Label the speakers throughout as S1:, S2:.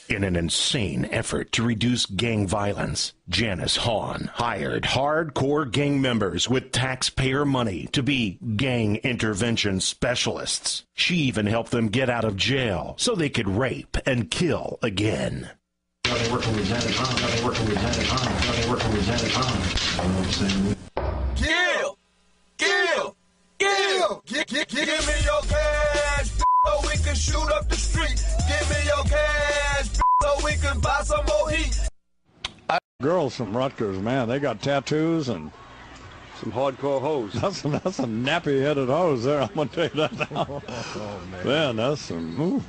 S1: In an insane effort to reduce gang violence, Janice Hahn hired hardcore gang members with taxpayer money to be gang intervention specialists. She even helped them get out of jail so they could rape and kill again.
S2: Nothing working with Janice Hahn, nothing working with Janice Hahn, nothing working with Janice Hahn. You know what I'm saying?
S3: Give me your cash, so we can shoot up the street. Give me your cash, so we can buy some more heat.
S4: Girls from Rutgers, man, they got tattoos and
S5: some hardcore hoes.
S4: That's some nappy-headed hoes there, I'm going to tell you that now. Man, that's some... Ooh.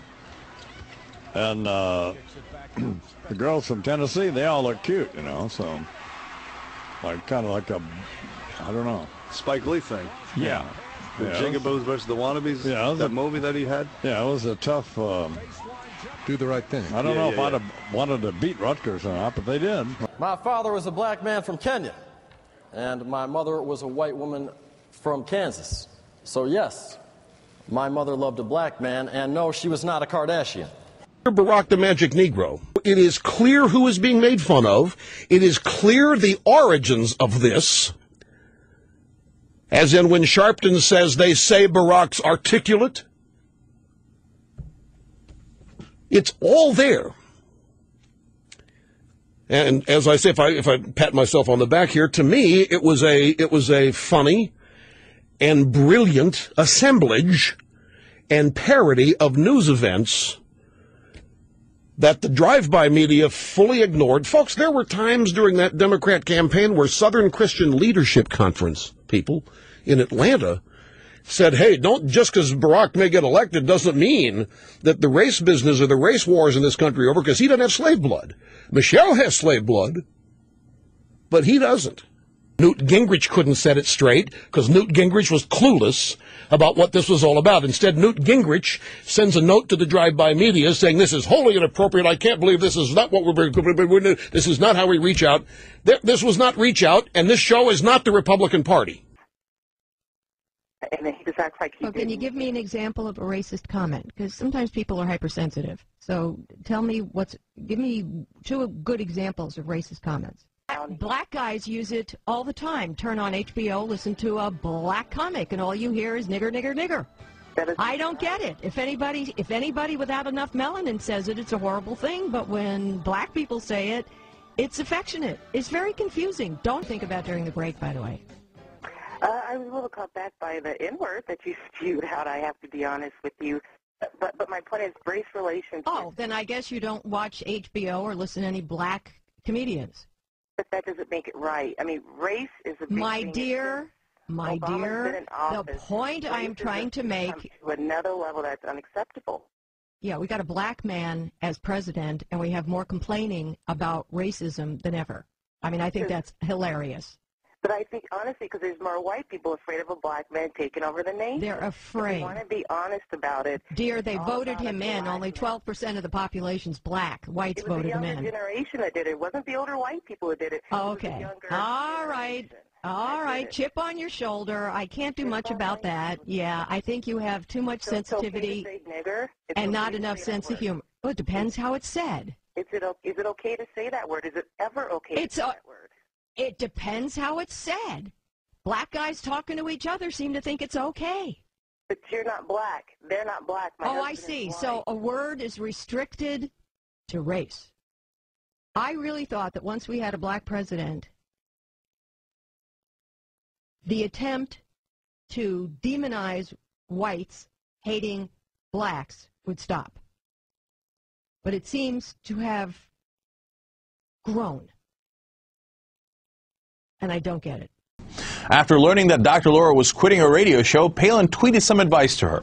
S4: And the girls from Tennessee, they all look cute, you know, so... Like, kind of like a... I don't know.
S5: Spike Lee thing.
S4: Yeah.
S5: The Jigaboos versus the Wannabes. Yeah, that movie that he had.
S4: Yeah, it was a tough.
S6: Do the right thing.
S4: I don't know if I'd have wanted to beat Rutgers or not, but they did.
S7: My father was a black man from Kenya, and my mother was a white woman from Kansas. So yes, my mother loved a black man, and no, she was not a Kardashian.
S8: Barack the Magic Negro. It is clear who is being made fun of. It is clear the origins of this. As in when Sharpton says they say Barack's articulate. It's all there. And as I say, if I pat myself on the back here, to me it was a funny and brilliant assemblage and parody of news events that the drive-by media fully ignored. Folks, there were times during that Democrat campaign where Southern Christian Leadership Conference people in Atlanta said, hey, don't just because Barack may get elected doesn't mean that the race business or the race wars in this country are over, because he doesn't have slave blood. Michelle has slave blood, but he doesn't. Newt Gingrich couldn't set it straight because Newt Gingrich was clueless about what this was all about. Instead, Newt Gingrich sends a note to the drive-by media saying this is wholly inappropriate. I can't believe this is not what this is not how we reach out. This was not reach out, and this show is not the Republican Party.
S9: And he just acts like he didn't.
S10: Can you give me an example of a racist comment? Because sometimes people are hypersensitive. So give me two good examples of racist comments. Black guys use it all the time. Turn on HBO, listen to a black comic, and all you hear is nigger, nigger, nigger. I don't get it. If anybody without enough melanin says it, it's a horrible thing. But when black people say it, it's affectionate. It's very confusing. Don't think about during the break, by the way.
S9: I was a little caught back by the N-word that you spewed out, I have to be honest with you. But my point is race relations.
S10: Oh, then I guess you don't watch HBO or listen to any black comedians.
S9: But that doesn't make it right. I mean, race is a big thing.
S10: Dear, the point I am trying to make
S9: to another level that's unacceptable.
S10: Yeah, we got a black man as president, and we have more complaining about racism than ever. I mean, I think that's hilarious.
S9: But I think, honestly, because there's more white people afraid of a black man taking over the nation.
S10: They're afraid.
S9: They want to be honest about it.
S10: Dear, they voted him in. Only 12% of the population's black. Whites voted him in.
S9: It was the younger generation that did it. It wasn't the older white people who did it.
S10: Oh, okay. All right. Chip on your shoulder. I can't do much about that. Yeah, I think you have too much sensitivity and not enough sense of humor. Well, it depends how it's said.
S9: Is it okay to say that word? Is it ever okay to say that word?
S10: It depends how it's said. Black guys talking to each other seem to think it's okay.
S9: But you're not black. They're not black.
S10: I see. So a word is restricted to race. I really thought that once we had a black president, the attempt to demonize whites hating blacks would stop. But it seems to have grown. And I don't get it.
S11: After learning that Dr. Laura was quitting her radio show, Palin tweeted some advice to her.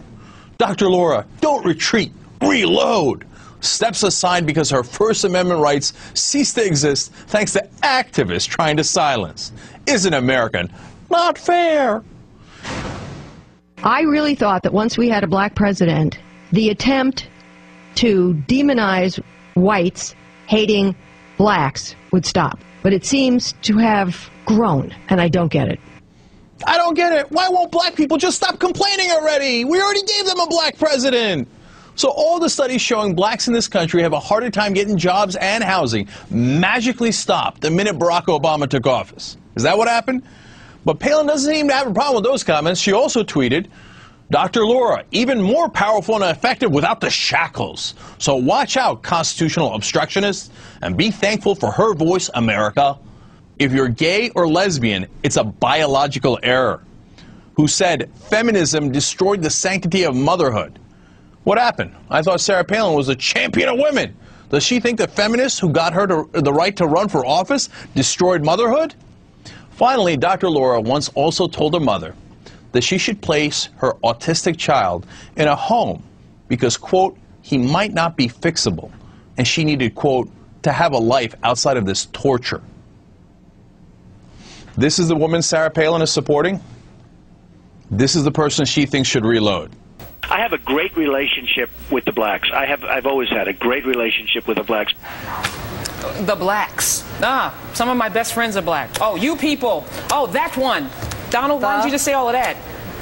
S11: Dr. Laura, don't retreat, reload. Steps aside because her First Amendment rights cease to exist thanks to activists trying to silence. Isn't American not fair?
S10: I really thought that once we had a black president, the attempt to demonize whites hating blacks would stop. But it seems to have grown, and I don't get it.
S11: I don't get it. Why won't black people just stop complaining already? We already gave them a black president. So all the studies showing blacks in this country have a harder time getting jobs and housing magically stopped the minute Barack Obama took office. Is that what happened? But Palin doesn't seem to have a problem with those comments. She also tweeted, Dr. Laura, even more powerful and effective without the shackles. So watch out, constitutional obstructionists, and be thankful for her voice, America. If you're gay or lesbian, it's a biological error. Who said feminism destroyed the sanctity of motherhood. What happened? I thought Sarah Palin was a champion of women. Does she think the feminists who got her the right to run for office destroyed motherhood? Finally, Dr. Laura once also told her mother that she should place her autistic child in a home because, quote, he might not be fixable, and she needed, quote, to have a life outside of this torture. This is the woman Sarah Palin is supporting. This is the person she thinks should reload.
S12: I have a great relationship with the blacks. I've always had a great relationship with the blacks.
S13: The blacks. Some of my best friends are black. Oh, you people. Oh, that one. Donald, why did you just say all of that?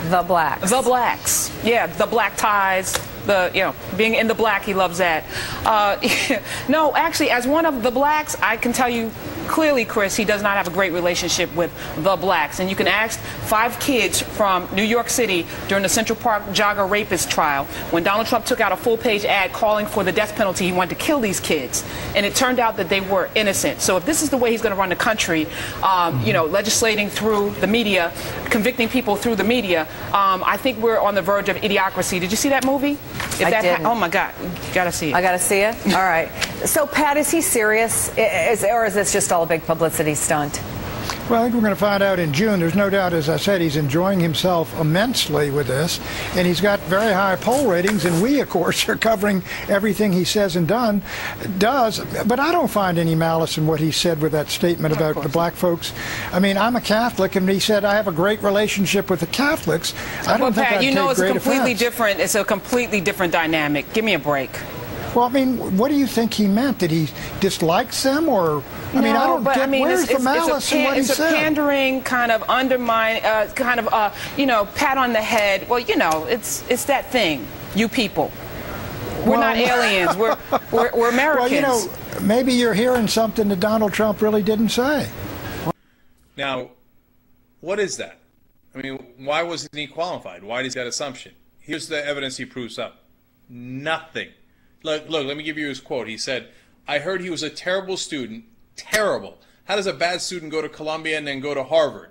S14: The blacks.
S13: The blacks. Yeah, the black ties. Being in the black, he loves that. No, actually, as one of the blacks, I can tell you clearly, Chris, he does not have a great relationship with the blacks. And you can ask 5 kids from New York City during the Central Park jogger rapist trial. When Donald Trump took out a full-page ad calling for the death penalty, he wanted to kill these kids. And it turned out that they were innocent. So if this is the way he's going to run the country, legislating through the media, convicting people through the media, I think we're on the verge of idiocracy. Did you see that movie?
S14: I didn't.
S13: Oh, my God. You got to see it.
S14: I got to see it? All right. So, Pat, is he serious? Or is this just all a big publicity stunt?
S15: Well, I think we're going to find out in June. There's no doubt, as I said, he's enjoying himself immensely with this. And he's got very high poll ratings. And we, of course, are covering everything he says and does. But I don't find any malice in what he said with that statement about the black folks. I mean, I'm a Catholic, and he said, I have a great relationship with the Catholics. I don't think I'd take great offense.
S13: It's a completely different dynamic. Give me a break.
S15: Well, I mean, what do you think he meant? Did he dislikes them, or I mean, I don't get where's the malice in what he said?
S13: It's a pandering kind of undermine, pat on the head. Well, it's that thing. You people, we're not aliens. We're Americans.
S15: Well, maybe you're hearing something that Donald Trump really didn't say.
S16: Now, what is that? I mean, why wasn't he qualified? Why does that assumption? Here's the evidence he proves up. Nothing. Look, let me give you his quote. He said, I heard he was a terrible student. Terrible. How does a bad student go to Columbia and then go to Harvard?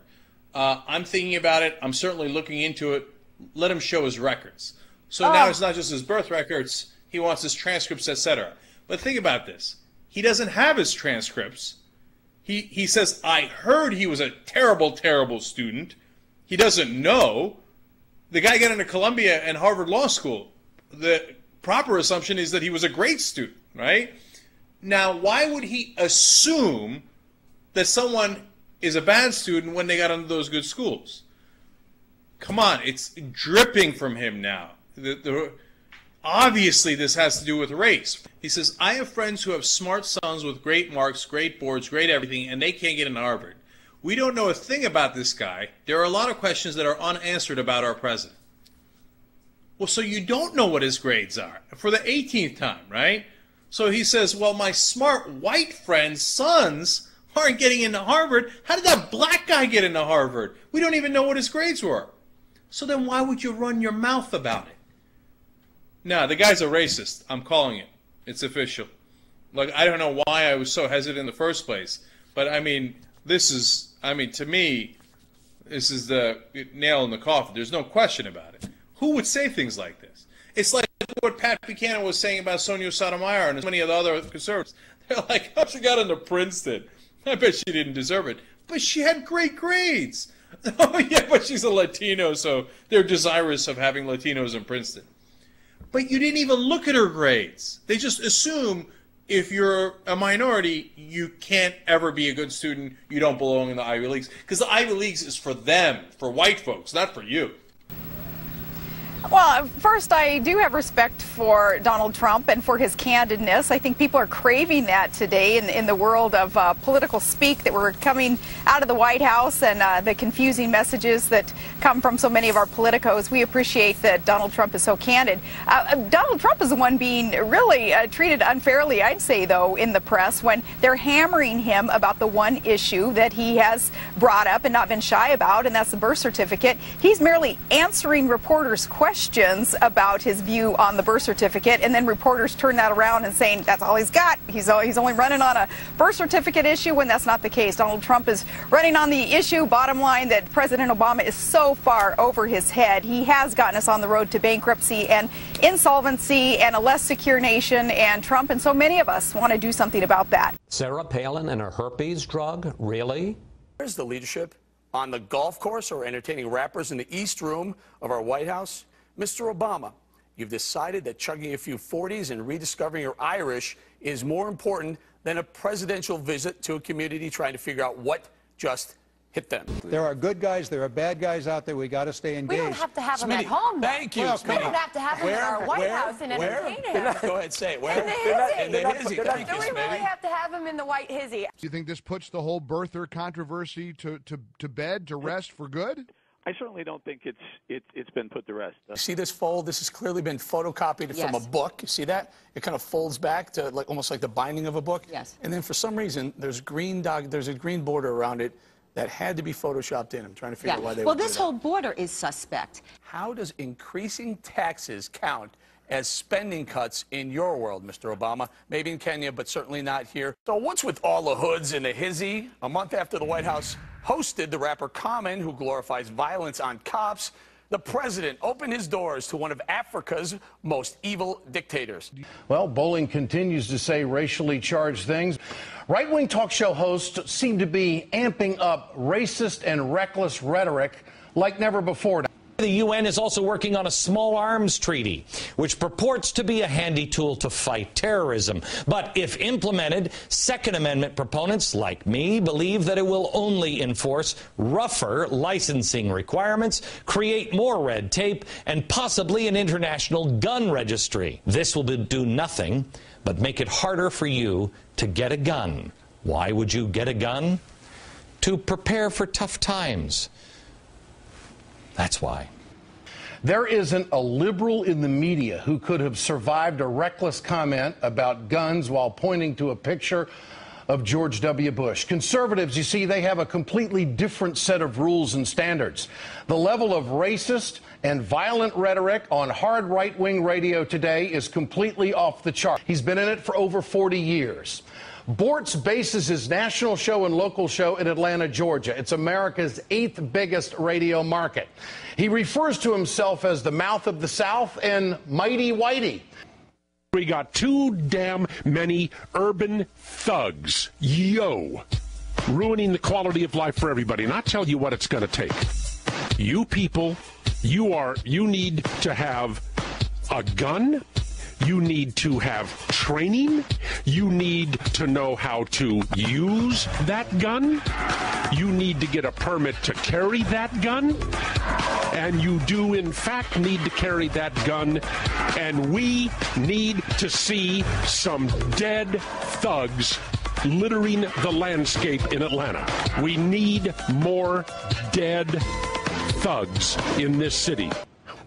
S16: I'm thinking about it. I'm certainly looking into it. Let him show his records. So now it's not just his birth records. He wants his transcripts, etc. But think about this. He doesn't have his transcripts. He says, I heard he was a terrible, terrible student. He doesn't know. The guy got into Columbia and Harvard Law School. The proper assumption is that he was a great student, right? Now, why would he assume that someone is a bad student when they got into those good schools? Come on, it's dripping from him now. Obviously, this has to do with race. He says, I have friends who have smart sons with great marks, great boards, great everything, and they can't get into Harvard. We don't know a thing about this guy. There are a lot of questions that are unanswered about our president. Well, so you don't know what his grades are for the 18th time, right? So he says, well, my smart white friends' sons aren't getting into Harvard. How did that black guy get into Harvard? We don't even know what his grades were. So then why would you run your mouth about it? No, the guy's a racist. I'm calling it. It's official. Like, I don't know why I was so hesitant in the first place. But, I mean, to me, this is the nail in the coffin. There's no question about it. Who would say things like this? It's like what Pat Buchanan was saying about Sonia Sotomayor and many of the other conservatives. They're like, oh, she got into Princeton. I bet she didn't deserve it. But she had great grades. Oh, yeah, but she's a Latino, so they're desirous of having Latinos in Princeton. But you didn't even look at her grades. They just assume if you're a minority, you can't ever be a good student. You don't belong in the Ivy Leagues. Because the Ivy Leagues is for them, for white folks, not for you.
S14: Well, first, I do have respect
S17: for Donald Trump and for his candidness. I think people are craving that today in the world of political speak that we're coming out of the White House and the confusing messages that come from so many of our politicos. We appreciate that Donald Trump is so candid. Donald Trump is the one being really treated unfairly, I'd say, though, in the press when they're hammering him about the one issue that he has brought up and not been shy about, and that's the birth certificate. He's merely answering reporters' questions about his view on the birth certificate, and then reporters turn that around and saying that's all he's got. He's only running on a birth certificate issue when that's not the case. Donald Trump is running on the issue, bottom line, that President Obama is so far over his head. He has gotten us on the road to bankruptcy and insolvency and a less secure nation, and Trump and so many of us want to do something about that.
S18: Sarah Palin and her herpes drug? Really?
S19: Where's the leadership on the golf course or entertaining rappers in the East Room of our White House? Mr. Obama, you've decided that chugging a few 40s and rediscovering your Irish is more important than a presidential visit to a community trying to figure out what just hit them.
S20: There are good guys, there are bad guys out there. We got to stay engaged.
S21: We don't have to have them at home.
S19: Thank you.
S21: We don't have to have them in our White House and entertain him.
S19: Go ahead, say it. Where?
S21: In the
S19: hizzy.
S21: Do we really have to have him in the white hizzy?
S22: Do you think this puts the whole birther controversy to bed, to rest for good?
S23: I certainly don't think it's been put to rest.
S19: See this fold? This has clearly been photocopied from a book. You see that? It kind of folds back to almost like the binding of a book.
S21: Yes.
S19: And then for some reason, there's a green border around it that had to be photoshopped in. I'm trying to figure out why they would do
S21: this
S19: that.
S21: whole border is suspect.
S19: How does increasing taxes count as spending cuts in your world, Mr. Obama? Maybe in Kenya, but certainly not here. So what's with all the hoods and the hizzy? A month after the White House hosted the rapper Common, who glorifies violence on cops, the president opened his doors to one of Africa's most evil dictators.
S24: Well, Bowling continues to say racially charged things. Right-wing talk show hosts seem to be amping up racist and reckless rhetoric like never before.
S18: The UN is also working on a small arms treaty, which purports to be a handy tool to fight terrorism. But if implemented, Second Amendment proponents like me believe that it will only enforce rougher licensing requirements, create more red tape, and possibly an international gun registry. This will do nothing but make it harder for you to get a gun. Why would you get a gun? To prepare for tough times. That's why.
S24: There isn't a liberal in the media who could have survived a reckless comment about guns while pointing to a picture of George W. Bush. Conservatives, you see, they have a completely different set of rules and standards. The level of racist and violent rhetoric on hard right-wing radio today is completely off the chart. He's been in it for over 40 years. Bortz bases his national show and local show in Atlanta, Georgia. It's America's 8th biggest radio market. He refers to himself as the mouth of the South and Mighty Whitey.
S25: We got too damn many urban thugs, ruining the quality of life for everybody. And I'll tell you what it's going to take. You people, you need to have a gun. You need to have training. You need to know how to use that gun. You need to get a permit to carry that gun. And you do, in fact, need to carry that gun. And we need to see some dead thugs littering the landscape in Atlanta. We need more dead thugs in this city.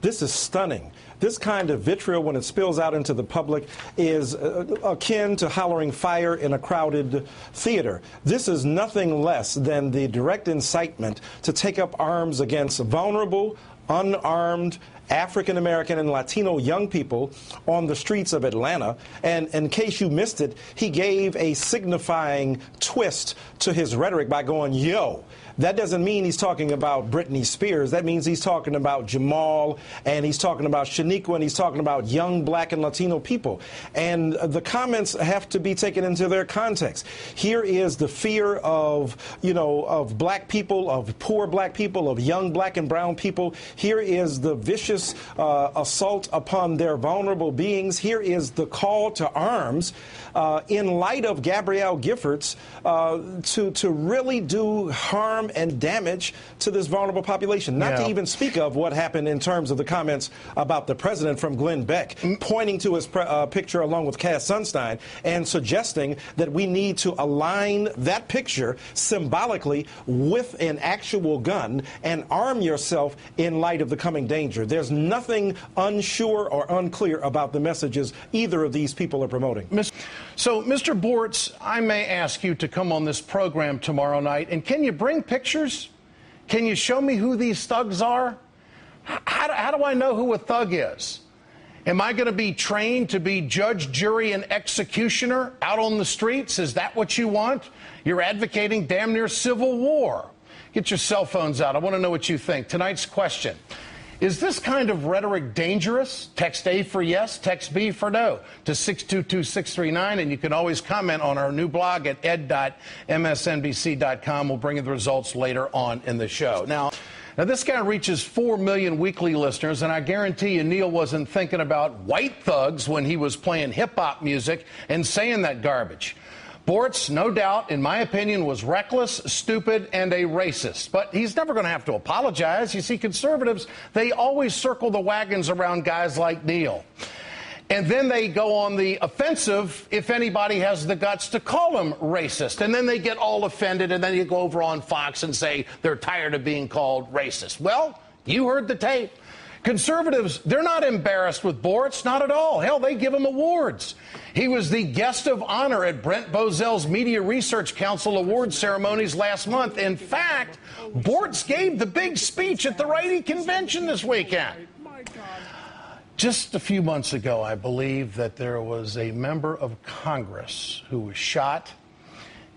S26: This is stunning. This kind of vitriol, when it spills out into the public, is akin to hollering fire in a crowded theater. This is nothing less than the direct incitement to take up arms against vulnerable, unarmed African American and Latino young people on the streets of Atlanta. And in case you missed it, he gave a signifying twist to his rhetoric by going, yo. That doesn't mean he's talking about Britney Spears. That means he's talking about Jamal, and he's talking about Shaniqua, and he's talking about young black and Latino people. And the comments have to be taken into their context. Here is the fear of, of black people, of poor black people, of young black and brown people. Here is the vicious vicious assault upon their vulnerable beings. Here is the call to arms in light of Gabrielle Giffords to really do harm and damage to this vulnerable population. Not to even speak of what happened in terms of the comments about the president from Glenn Beck, pointing to his picture along with Cass Sunstein and suggesting that we need to align that picture symbolically with an actual gun and arm yourself in light of the coming danger. There's nothing unsure or unclear about the messages either of these people are promoting.
S24: So, Mr. Bortz, I may ask you to come on this program tomorrow night, and can you bring pictures? Can you show me who these thugs are? How do I know who a thug is? Am I going to be trained to be judge, jury, and executioner out on the streets? Is that what you want? You're advocating damn near civil war. Get your cell phones out. I want to know what you think. Tonight's question. Is this kind of rhetoric dangerous? Text A for yes, text B for no to 622-639, and you can always comment on our new blog at ed.msnbc.com. We'll bring you the results later on in the show. Now, this guy reaches 4 million weekly listeners, and I guarantee you Neil wasn't thinking about white thugs when he was playing hip-hop music and saying that garbage. Bortz, no doubt, in my opinion, was reckless, stupid, and a racist. But he's never going to have to apologize. You see, conservatives, they always circle the wagons around guys like Neil. And then they go on the offensive if anybody has the guts to call him racist. And then they get all offended, and then you go over on Fox and say they're tired of being called racist. Well, you heard the tape. Conservatives, they're not embarrassed with Bortz, not at all. Hell, they give him awards. He was the guest of honor at Brent Bozell's Media Research Council award ceremonies last month. In fact, Bortz gave the big speech at the righty convention this weekend. Just a few months ago, I believe that there was a member of Congress who was shot,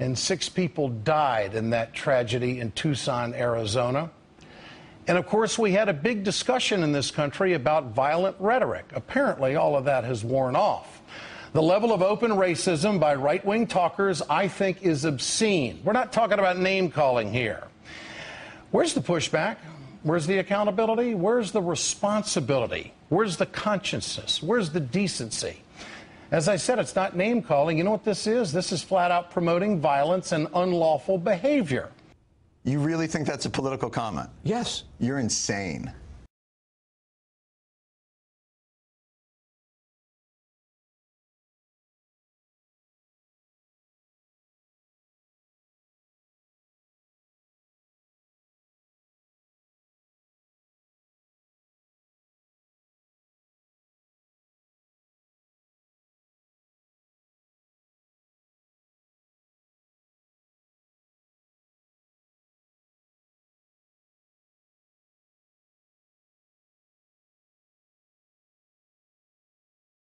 S24: and 6 people died in that tragedy in Tucson, Arizona. And, of course, we had a big discussion in this country about violent rhetoric. Apparently, all of that has worn off. The level of open racism by right-wing talkers, I think, is obscene. We're not talking about name-calling here. Where's the pushback? Where's the accountability? Where's the responsibility? Where's the consciousness? Where's the decency? As I said, it's not name-calling. You know what this is? This is flat-out promoting violence and unlawful behavior.
S1: You really think that's a political comment?
S24: Yes.
S1: You're insane.